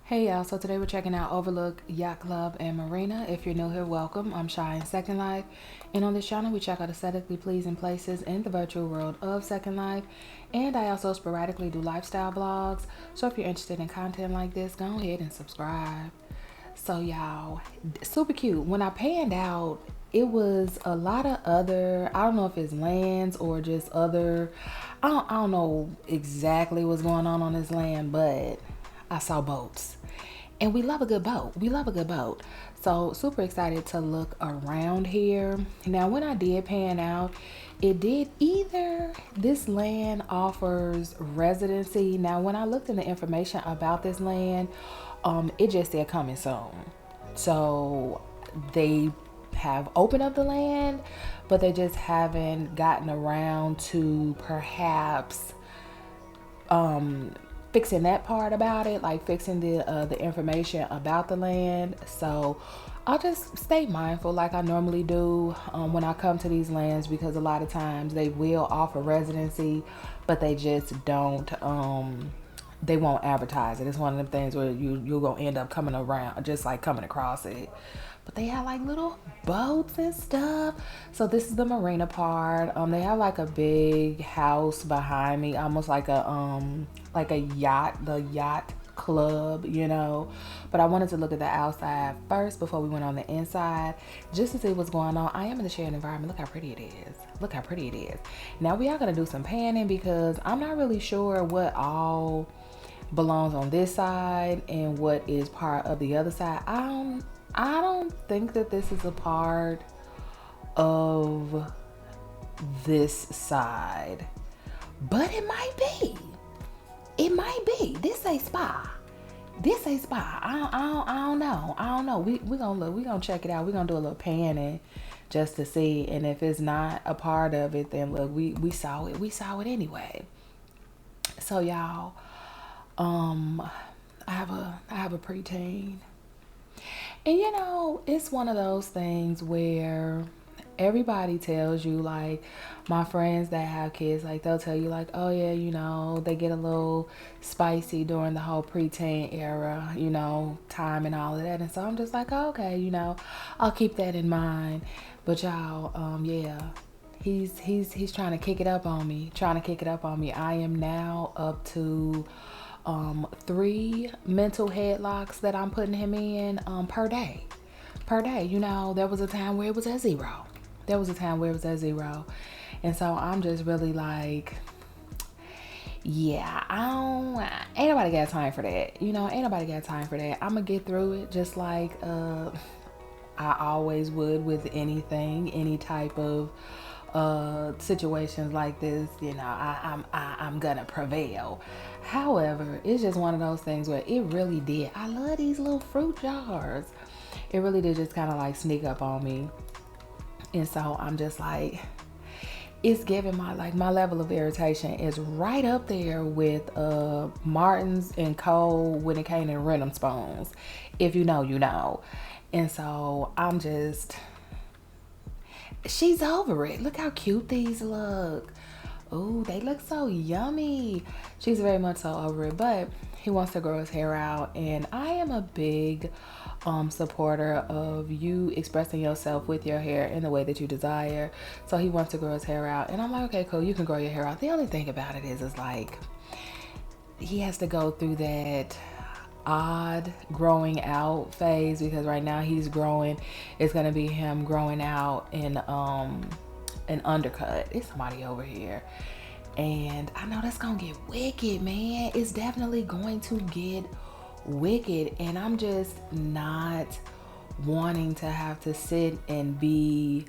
Hey y'all, so today we're checking out Overlook Yacht Club and Marina. If you're new here, welcome. I'm Shy in Second Life, and on this channel we check out aesthetically pleasing places in the virtual world of Second Life, and I also sporadically do lifestyle vlogs. So if you're interested in content like this, go ahead and subscribe. So y'all, super cute. When I panned out, it was a lot of other, I don't know if it's lands or just other, I don't know exactly what's going on this land, but I saw boats. And we love a good boat. We love a good boat. So super excited to look around here. Now when I did pan out, it did either this land offers residency. Now when I looked in the information about this land, it just said coming soon. So they have opened up the land, but they just haven't gotten around to perhaps fixing that part about it, like fixing the information about the land. So I'll just stay mindful like I normally do when I come to these lands, because a lot of times they will offer residency, but they just don't. They won't advertise it. It's one of them things where you're gonna end up coming around, just like coming across it. But they have like little boats and stuff. So this is the marina part. They have like a big house behind me, almost like a yacht, the yacht club, you know. But I wanted to look at the outside first before we went on the inside, just to see what's going on. I am in the shared environment. Look how pretty it is. Look how pretty it is. Now we are gonna do some panning because I'm not really sure what all belongs on this side and what is part of the other side. I don't think that this is a part of this side, but it might be. It might be. This a spa. This a spa. I don't know. I don't know. We gonna look. We gonna check it out. We gonna do a little panning just to see. And if it's not a part of it, then look, we saw it. We saw it anyway. So y'all, I have a preteen. And you know, it's one of those things where everybody tells you, like my friends that have kids, like they'll tell you like, oh yeah, you know, they get a little spicy during the whole preteen era, you know, time and all of that. And so I'm just like, oh, okay, you know, I'll keep that in mind. But y'all, yeah, he's trying to kick it up on me, I am now up to 3 mental headlocks that I'm putting him in per day. You know, there was a time where it was at 0. And so I'm just really like, yeah, ain't nobody got time for that. You know, ain't nobody got time for that. I'm gonna get through it just like I always would with anything, any type of situations like this. You know, I'm gonna prevail. However, it's just one of those things where it really did. I love these little fruit jars. It really did just kind of like sneak up on me. And so I'm just like, it's giving my level of irritation is right up there with Martin's and Cole when it came to random spoons. If you know, you know. And so I'm just, she's over it. Look how cute these look. Ooh, they look so yummy. She's very much so over it, but he wants to grow his hair out, and I am a big supporter of you expressing yourself with your hair in the way that you desire. So he wants to grow his hair out, and I'm like, okay, cool, you can grow your hair out. The only thing about it is like he has to go through that odd growing out phase, because right now he's growing, it's gonna be him growing out in an undercut. It's somebody over here, and I know that's gonna get wicked, man. It's definitely going to get wicked, and I'm just not wanting to have to sit and be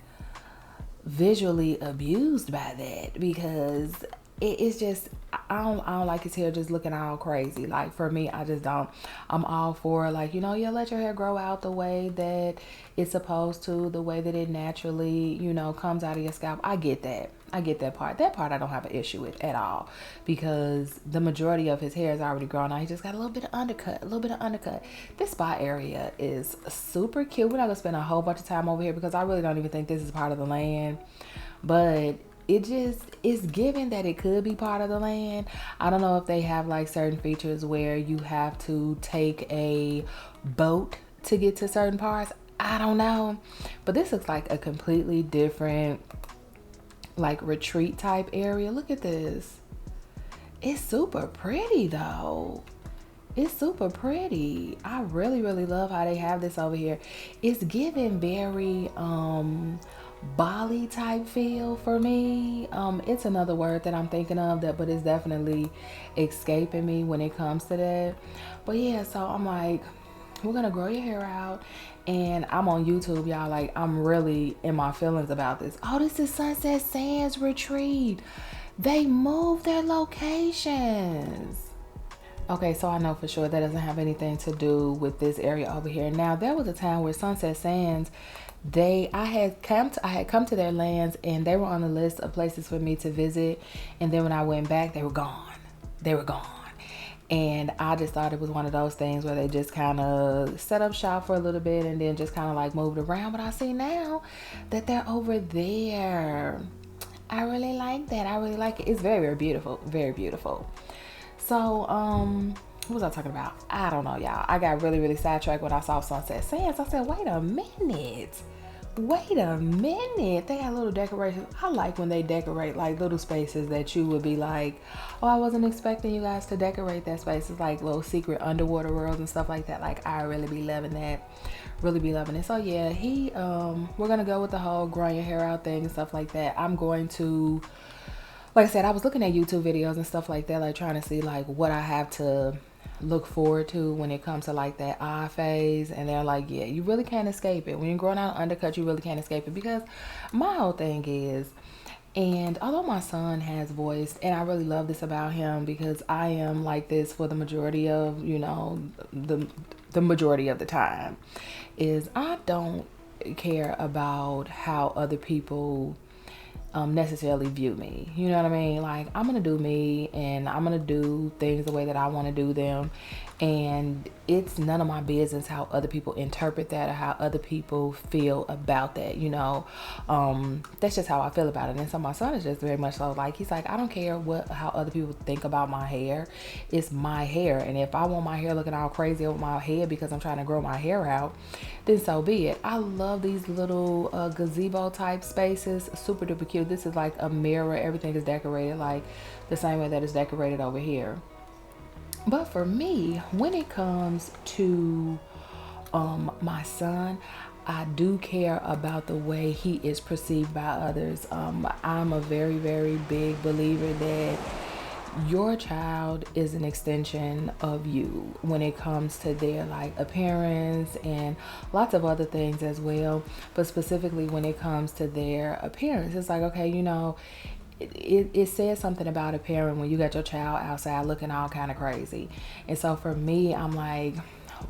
visually abused by that, because it's just, I don't like his hair just looking all crazy. Like for me, I just don't. I'm all for, like, you know, yeah, let your hair grow out the way that it's supposed to, the way that it naturally, you know, comes out of your scalp. I get that. I get that part. That part I don't have an issue with at all, because the majority of his hair is already grown out. He just got a little bit of undercut. This spot area is super cute. We're not gonna spend a whole bunch of time over here because I really don't even think this is part of the land. But it's given that it could be part of the land. I don't know if they have like certain features where you have to take a boat to get to certain parts. I don't know, but this looks like a completely different like retreat type area. Look at this. It's super pretty though. It's super pretty. I really, really love how they have this over here. It's giving very Bali type feel for me. It's another word that I'm thinking of that, but it's definitely escaping me when it comes to that. But yeah, so I'm like, we're gonna grow your hair out, and I'm on YouTube, y'all. Like, I'm really in my feelings about this. Oh, this is Sunset Sands Retreat. They moved their locations. Okay, so I know for sure that doesn't have anything to do with this area over here. Now, there was a time where Sunset Sands, I had come to their lands, and they were on the list of places for me to visit. And then when I went back, they were gone. They were gone. And I just thought it was one of those things where they just kind of set up shop for a little bit and then just kind of like moved around. But I see now that they're over there. I really like that. I really like it. It's very, very beautiful. Very beautiful. So, what was I talking about? I don't know, y'all. I got really, really sidetracked when I saw Sunset Sands. I said, wait a minute. They got little decorations. I like when they decorate like little spaces that you would be like, oh, I wasn't expecting you guys to decorate that space. It's like little secret underwater worlds and stuff like that. Like, I really be loving that. Really be loving it. So yeah, we're gonna go with the whole growing your hair out thing and stuff like that. I'm going to, like I said, I was looking at YouTube videos and stuff like that, like trying to see like what I have to look forward to when it comes to like that eye phase. And they're like, yeah, you really can't escape it. When you're growing out an undercut, you really can't escape it. Because my whole thing is, and although my son has voice, and I really love this about him because I am like this for the majority of, the majority of the time, is I don't care about how other people necessarily view me. You know what I mean? Like, I'm gonna do me, and I'm gonna do things the way that I want to do them, and it's none of my business how other people interpret that or how other people feel about that. That's just how I feel about it. And so my son is just very much so like, he's like, I don't care how other people think about my hair. It's my hair, and if I want my hair looking all crazy over my head because I'm trying to grow my hair out, then so be it. I love these little gazebo type spaces. Super duper cute. This is like a mirror. Everything is decorated like the same way that it's decorated over here. But for me, when it comes to my son, I do care about the way he is perceived by others. I'm a very, very big believer that your child is an extension of you when it comes to their like appearance and lots of other things as well. But specifically when it comes to their appearance, it's like, okay, it says something about a parent when you got your child outside looking all kind of crazy. And so for me, I'm like,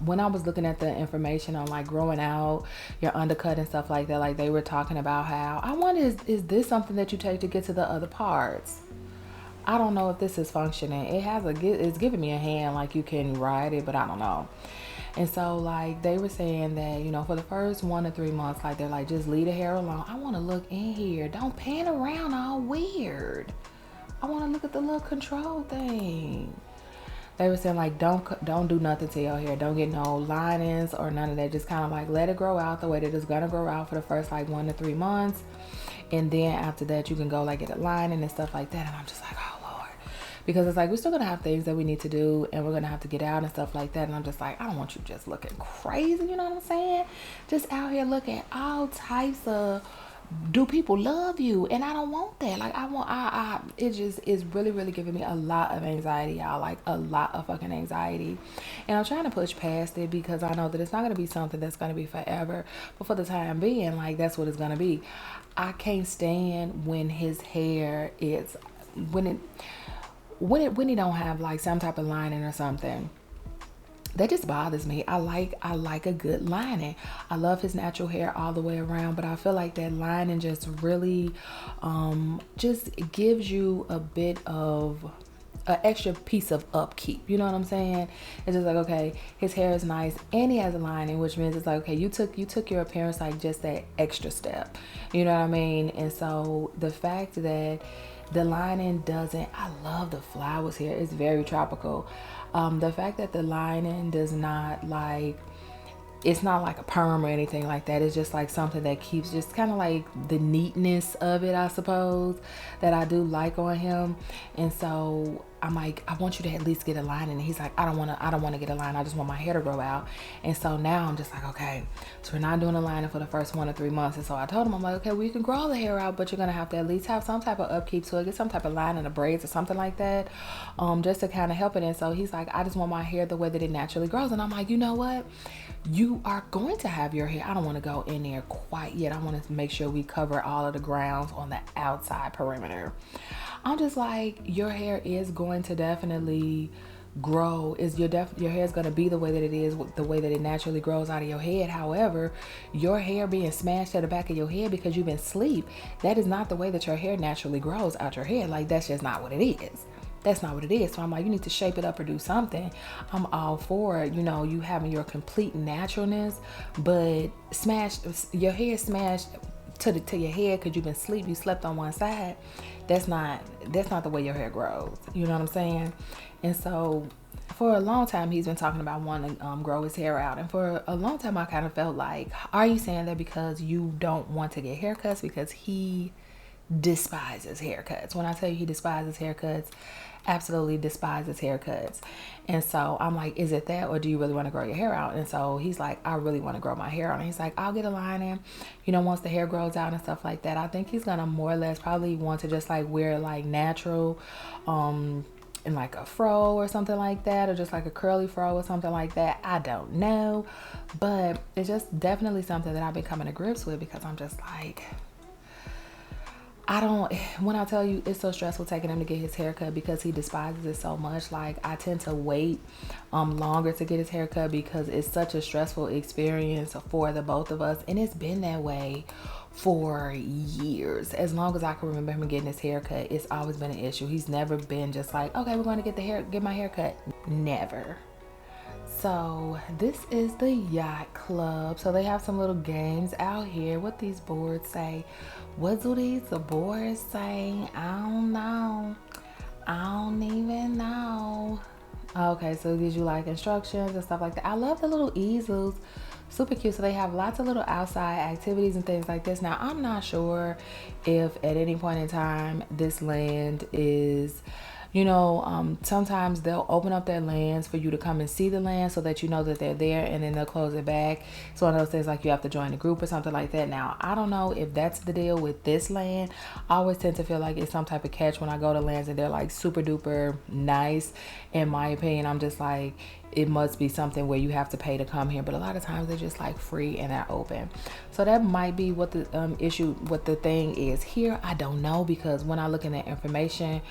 when I was looking at the information on like growing out your undercut and stuff like that, like they were talking about how, I wonder, is this something that you take to get to the other parts? I don't know if this is functioning. It's giving me a hand like you can ride it, but I don't know. And so like they were saying that, for the first 1 to 3 months, like they're like, just leave the hair alone. I want to look in here. Don't pan around all weird. I want to look at the little control thing. They were saying like, don't do nothing to your hair. Don't get no linings or none of that. Just kind of like let it grow out the way that it's gonna grow out for the first like 1 to 3 months. And then after that, you can go like get a lining and stuff like that. And I'm just like, oh Lord, because it's like we're still gonna have things that we need to do, and we're gonna have to get out and stuff like that. And I'm just like, I don't want you just looking crazy. You know what I'm saying? Just out here looking all types of. Do people love you? And I don't want that. Like it just is really, really giving me a lot of anxiety, y'all. Like a lot of fucking anxiety. And I'm trying to push past it because I know that it's not going to be something that's going to be forever. But for the time being, like that's what it's going to be. I can't stand when his hair is, when he don't have like some type of lining or something. That just bothers me. I like a good lining. I love his natural hair all the way around, but I feel like that lining just really just gives you a bit of extra piece of upkeep. You know what I'm saying? It's just like, okay, his hair is nice and he has a lining, which means it's like, okay, you took your appearance like just that extra step. You know what I mean? And so the fact that the lining doesn't, I love the flowers here. It's very tropical. The fact that the lining does not like, it's not like a perm or anything like that. It's just like something that keeps just kind of like the neatness of it, I suppose, that I do like on him. And so I'm like, I want you to at least get a line. And he's like, I don't want to get a line. I just want my hair to grow out. And so now I'm just like, okay, so we're not doing a lining for the first 1 to 3 months. And so I told him, I'm like, okay, well, you can grow all the hair out, but you're going to have to at least have some type of upkeep to it, get some type of line in the braids or something like that, just to kind of help it. And so he's like, I just want my hair the way that it naturally grows. And I'm like, you know what? You are going to have your hair. I don't want to go in there quite yet. I want to make sure we cover all of the grounds on the outside perimeter. I'm just like, your hair is going to definitely grow. Your hair is going to be the way that it is, the way that it naturally grows out of your head. However, your hair being smashed at the back of your head because you've been asleep, that is not the way that your hair naturally grows out your head. Like, that's just not what it is. That's not what it is. So I'm like, you need to shape it up or do something. I'm all for it, you having your complete naturalness, but your hair smashed to your head because you've been asleep. You slept on one side. That's not the way your hair grows. You know what I'm saying? And so for a long time, he's been talking about wanting to grow his hair out. And for a long time, I kind of felt like, are you saying that because you don't want to get haircuts? Because he despises haircuts. When I tell you he despises haircuts, absolutely despises haircuts. And so I'm like, is it that, or do you really want to grow your hair out? And so he's like, I really want to grow my hair out. And he's like, I'll get a line in, once the hair grows out and stuff like that. I think he's gonna more or less probably want to just like wear like natural in like a fro or something like that, or just like a curly fro or something like that. I don't know, but it's just definitely something that I've been coming to grips with, because I'm just like, when I tell you it's so stressful taking him to get his haircut because he despises it so much, like I tend to wait longer to get his haircut because it's such a stressful experience for the both of us. And it's been that way for years. As long as I can remember him getting his haircut, it's always been an issue. He's never been just like, okay, we're going to get my haircut. Never. So this is the Yacht Club. So they have some little games out here. What these boards say? What do these boards say? I don't know. I don't even know. Okay, so it gives you like instructions and stuff like that. I love the little easels. Super cute. So they have lots of little outside activities and things like this. Now, I'm not sure if at any point in time this land is, sometimes they'll open up their lands for you to come and see the land so that you know that they're there, and then they'll close it back. So one of those things like you have to join a group or something like that. Now, I don't know if that's the deal with this land. I always tend to feel like it's some type of catch when I go to lands and they're like super duper nice. In my opinion, I'm just like, it must be something where you have to pay to come here, but a lot of times they're just like free and they're open. So that might be what the what the thing is here. I don't know, because when I look in the information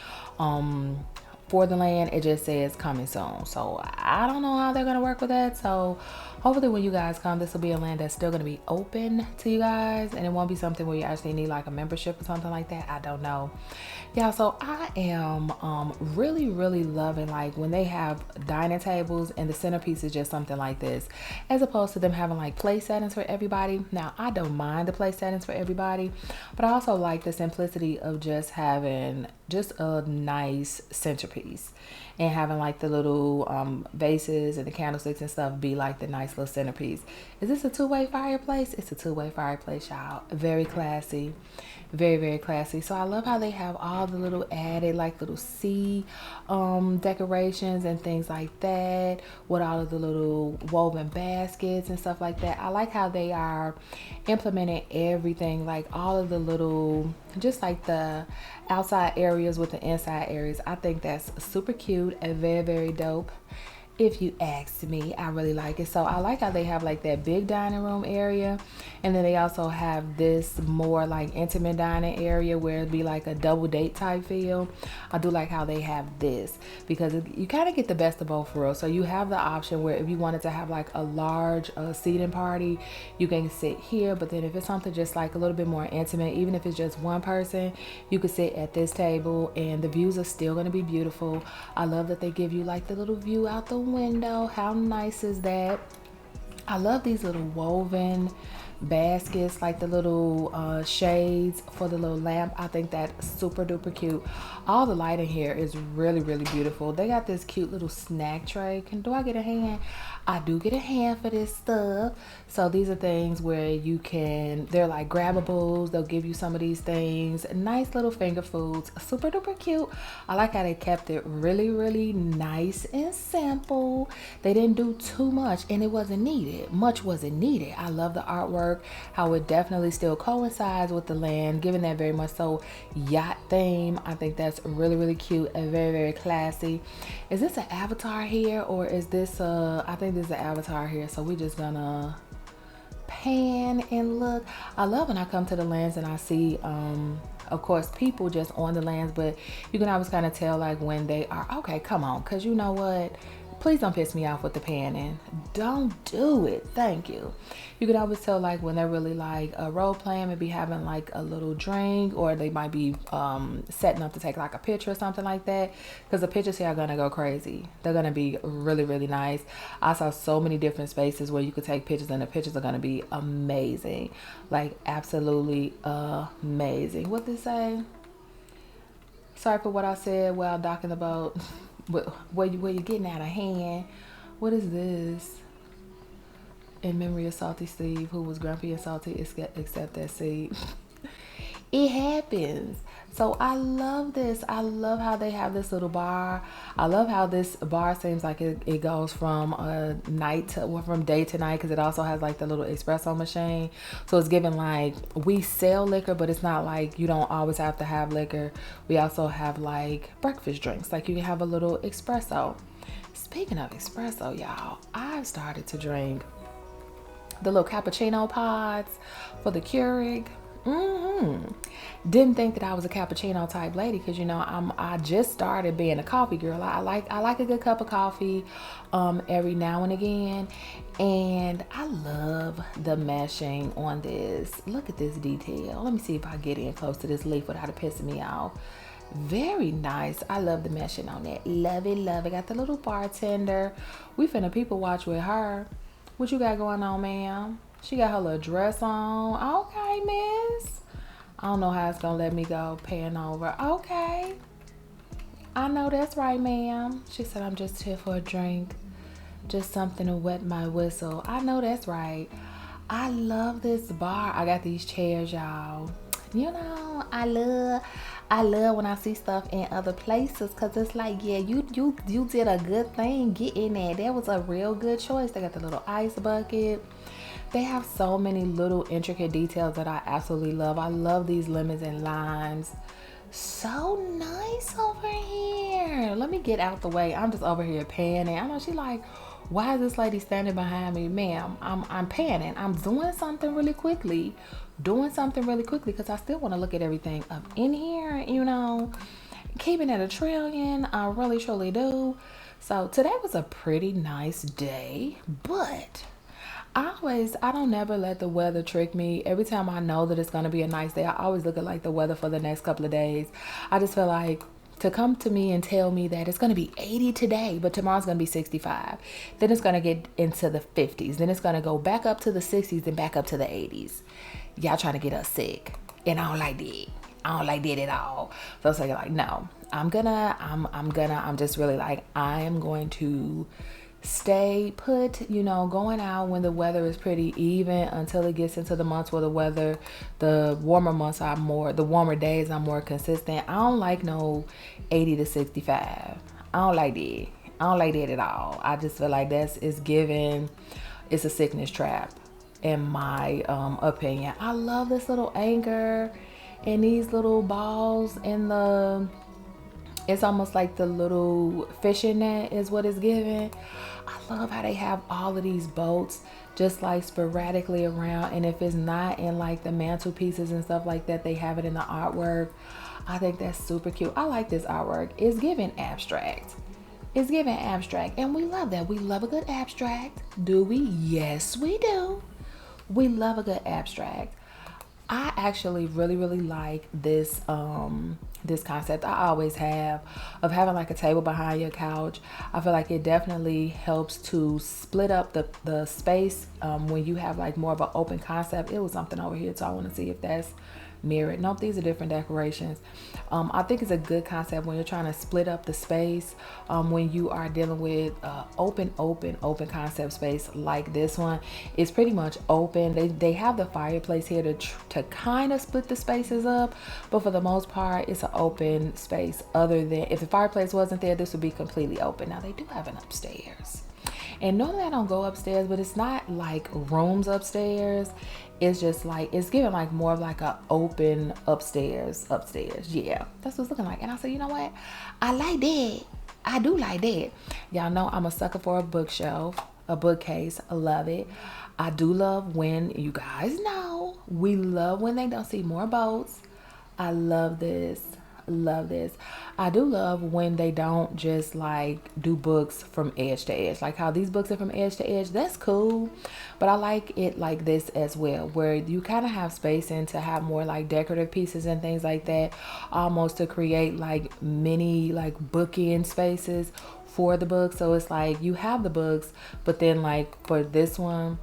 for the land, it just says coming soon. So I don't know how they're gonna work with that. So hopefully when you guys come, this will be a land that's still gonna be open to you guys, and it won't be something where you actually need like a membership or something like that. I don't know. Yeah, so I am really, really loving like when they have dining tables and the centerpiece is just something like this, as opposed to them having like place settings for everybody. Now, I don't mind the place settings for everybody, but I also like the simplicity of just having just a nice centerpiece and having like the little vases and the candlesticks and stuff be like the nice little centerpiece. Is this a two-way fireplace? It's a two-way fireplace, y'all. Very classy. Very, very classy. So I love how they have all the little added like little sea decorations and things like that, with all of the little woven baskets and stuff like that. I like how they are implementing everything, like all of the little, just like the outside areas with the inside areas. I think that's super cute and very, very dope. if you ask me. I really like it. So I like how they have like that big dining room area, and then they also have this more like intimate dining area where it'd be like a double date type feel. I do like how they have this because you kind of get the best of both worlds. So you have the option where if you wanted to have like a large seating party, you can sit here, but then if it's something just like a little bit more intimate, even if it's just one person, you could sit at this table and the views are still going to be beautiful. I love that they give you like the little view out the window. How nice is that? I love these little woven baskets, like the little shades for the little lamp. I think that's super duper cute. All the lighting here is really, really beautiful. They got this cute little snack tray. Do I get a hand? I do get a hand for this stuff. So these are things where you can, they're like grabbables. They'll give you some of these things. Nice little finger foods. Super duper cute. I like how they kept it really, really nice and simple. They didn't do too much and it wasn't needed. Much wasn't needed. I love the artwork, how it definitely still coincides with the land, giving that very much so yacht theme. I think that's really, really cute and very, very classy. Is this an avatar here or is this I think this is an avatar here, so we're just gonna pan and look. I love when I come to the lands and I see of course people just on the lands, but you can always kind of tell like when they are okay, come on, because you know what, please don't piss me off with the panning. Don't do it. Thank you. You can always tell like when they're really like role playing, maybe having like a little drink, or they might be setting up to take like a picture or something like that, because the pictures here are gonna go crazy. They're gonna be really, really nice. I saw so many different spaces where you could take pictures and the pictures are gonna be amazing, like absolutely amazing. What did they say? Sorry for what I said while docking the boat. Where you're getting out of hand. What is this? In memory of Salty Steve, who was grumpy and salty except that seed. It happens. So I love this. I love how they have this little bar. I love how this bar seems like it goes from from day to night, because it also has like the little espresso machine. So it's given like we sell liquor, but it's not like you don't always have to have liquor. We also have like breakfast drinks. Like you can have a little espresso. Speaking of espresso, y'all, I've started to drink the little cappuccino pods for the Keurig. Didn't think that I was a cappuccino type lady, because you know I just started being a coffee girl. I like a good cup of coffee every now and again, and I love the meshing on this. Look at this detail. Let me see if I get in close to this leaf without it pissing me off. Very nice. I love the meshing on that. Love it, love it. Got the little bartender. We finna people watch with her. What you got going on, ma'am? She got her little dress on. Okay, miss. I don't know how it's gonna let me go. Pan over. Okay. I know that's right, ma'am. She said, I'm just here for a drink. Just something to wet my whistle. I know that's right. I love this bar. I got these chairs, y'all. You know, I love when I see stuff in other places, because it's like, yeah, you did a good thing getting there. That was a real good choice. They got the little ice bucket. They have so many little intricate details that I absolutely love. I love these lemons and limes. So nice over here. Let me get out the way. I'm just over here panning. I know she like, why is this lady standing behind me? Ma'am, I'm panning. I'm doing something really quickly. Because I still want to look at everything up in here, you know. Keeping it a trillion. I really, truly do. So today was a pretty nice day, but I don't never let the weather trick me. Every time I know that it's going to be a nice day, I always look at like the weather for the next couple of days. I just feel like to come to me and tell me that it's going to be 80 today, but tomorrow's going to be 65. Then it's going to get into the 50s. Then it's going to go back up to the 60s and back up to the 80s. Y'all trying to get us sick. And I don't like that. I don't like that at all. So it's like, no, I'm just really like, I am going to stay put, you know, going out when the weather is pretty even until it gets into the months where the warmer days are more consistent. I don't like no 80 to 65. I don't like that. I don't like that at all. I just feel like it's a sickness trap in my opinion. I love this little anchor and these little balls in the It's almost like the little fishing net is what it's giving. I love how they have all of these boats just like sporadically around, and if it's not in like the mantelpieces and stuff like that, they have it in the artwork. I think that's super cute. I like this artwork. It's giving abstract. It's giving abstract, and we love that. We love a good abstract. Do we? Yes, we do. We love a good abstract. I actually really like this concept. I always have, of having like a table behind your couch. I feel like it definitely helps to split up the space when you have like more of an open concept. It was something over here, so I want to see if that's mirrored. Nope, these are different decorations. I think it's a good concept when you're trying to split up the space, when you are dealing with open concept space like this one. It's pretty much open. They have the fireplace here to kind of split the spaces up, but for the most part it's an open space. Other than if the fireplace wasn't there, this would be completely open. Now they do have an upstairs, and normally I don't go upstairs, but it's not like rooms upstairs. It's just like, it's giving like more of like a open upstairs. Yeah, that's what it's looking like. And I said, you know what? I like that. I do like that. Y'all know I'm a sucker for a bookshelf, a bookcase. I love it. I do love when, you guys know, we love when they don't see more boats. I love this. Love this. I do love when they don't just like do books from edge to edge, like how these books are from edge to edge. That's cool, but I like it like this as well, where you kind of have space and to have more like decorative pieces and things like that, almost to create like mini like bookend spaces for the book. So it's like you have the books, but then like for this one,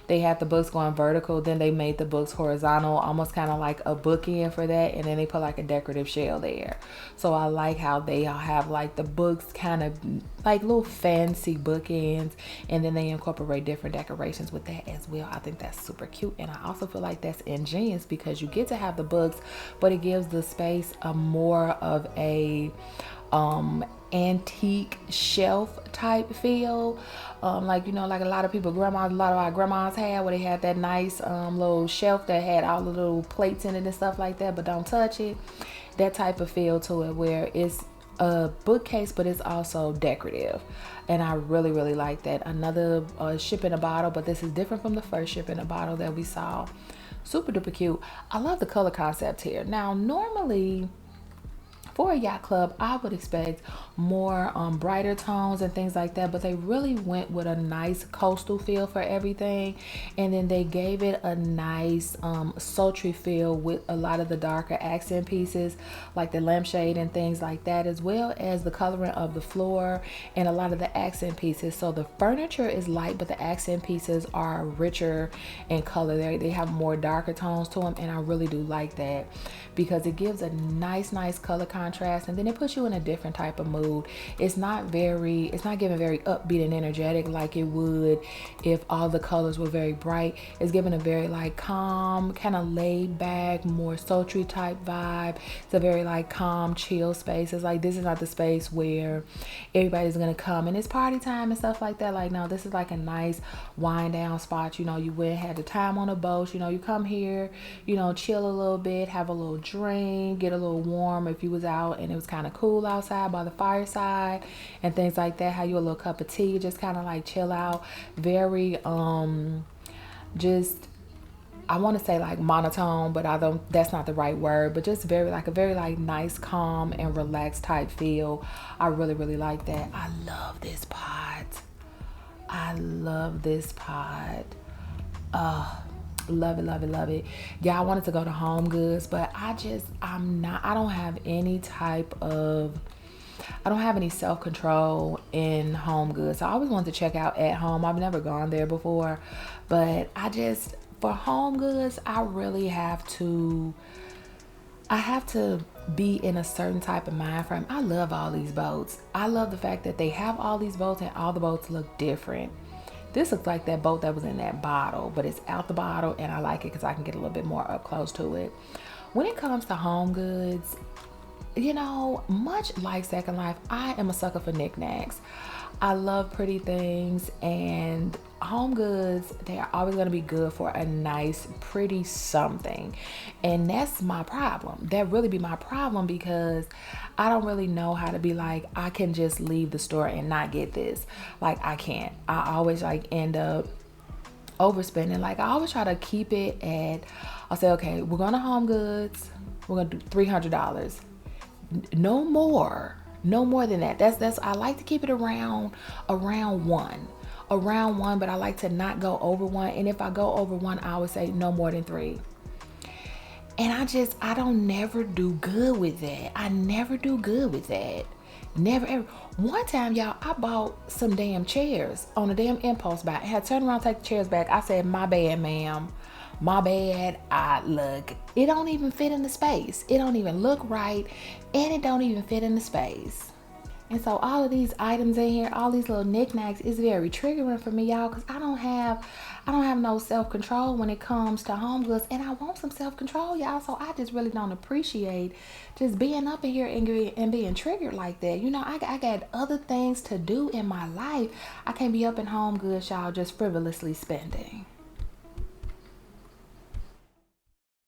they had the books going vertical, then they made the books horizontal, almost kind of like a bookend for that, and then they put like a decorative shell there. So I like how they all have like the books kind of like little fancy bookends, and then they incorporate different decorations with that as well. I think that's super cute, and I also feel like that's ingenious because you get to have the books, but it gives the space a more of a antique shelf type feel, like, you know, like a lot of our grandmas had, where they had that nice little shelf that had all the little plates in it and stuff like that, but don't touch it. That type of feel to it, where it's a bookcase but it's also decorative, and I really like that. Another ship in a bottle, but this is different from the first ship in a bottle that we saw. Super duper cute. I love the color concept here. Now normally for a yacht club, I would expect more brighter tones and things like that, but they really went with a nice coastal feel for everything, and then they gave it a nice sultry feel with a lot of the darker accent pieces like the lampshade and things like that, as well as the coloring of the floor and a lot of the accent pieces. So the furniture is light, but the accent pieces are richer in color. They have more darker tones to them, and I really do like that because it gives a nice color contrast, and then it puts you in a different type of mood. It's not giving very upbeat and energetic like it would if all the colors were very bright. It's giving a very like calm, kind of laid back, more sultry type vibe. It's a very like calm, chill space. It's like, this is not the space where everybody's gonna come and it's party time and stuff like that. Like, no, this is like a nice wind down spot. You know, you went had the time on a boat, you know, you come here, you know, chill a little bit, have a little drink, get a little warm if you was out and it was kind of cool outside by the fireside and things like that. Have you a little cup of tea, just kind of like chill out. Very just, I want to say like monotone, but that's not the right word, but just very like nice, calm and relaxed type feel. I really like that. I love this pot. Love it. Yeah, I wanted to go to Home Goods, but I don't have any self-control in Home Goods. So I always wanted to check out At Home. I've never gone there before, but for Home Goods, I have to be in a certain type of mind frame. I love all these boats. I love the fact that they have all these boats and all the boats look different. This looks like that boat that was in that bottle, but it's out the bottle, and I like it because I can get a little bit more up close to it. When it comes to Home Goods, you know, much like Second Life, I am a sucker for knickknacks. I love pretty things, and home goods, they are always going to be good for a nice, pretty something. And that's my problem. That really be my problem, because I don't really know how to be like, I can just leave the store and not get this. Like, I can't. I always like end up overspending. Like, I always try to keep it at, I'll say, okay, we're going to Home Goods, we're going to do $300. No more. No more than that. That's I like to keep it around one. Around one, but I like to not go over one. And if I go over one, I would say no more than three. And I don't never do good with that. I never do good with that. Never ever. One time, y'all, I bought some damn chairs on a damn impulse buy. I had to turn around, take the chairs back. I said, my bad, ma'am. My bad. Look, it don't even fit in the space. It don't even look right. And it don't even fit in the space. And so all of these items in here, all these little knickknacks, is very triggering for me, y'all, because I don't have no self-control when it comes to home goods, and I want some self-control, y'all. So I just really don't appreciate just being up in here and being triggered like that. You know, I got other things to do in my life. I can't be up in home goods, y'all, just frivolously spending.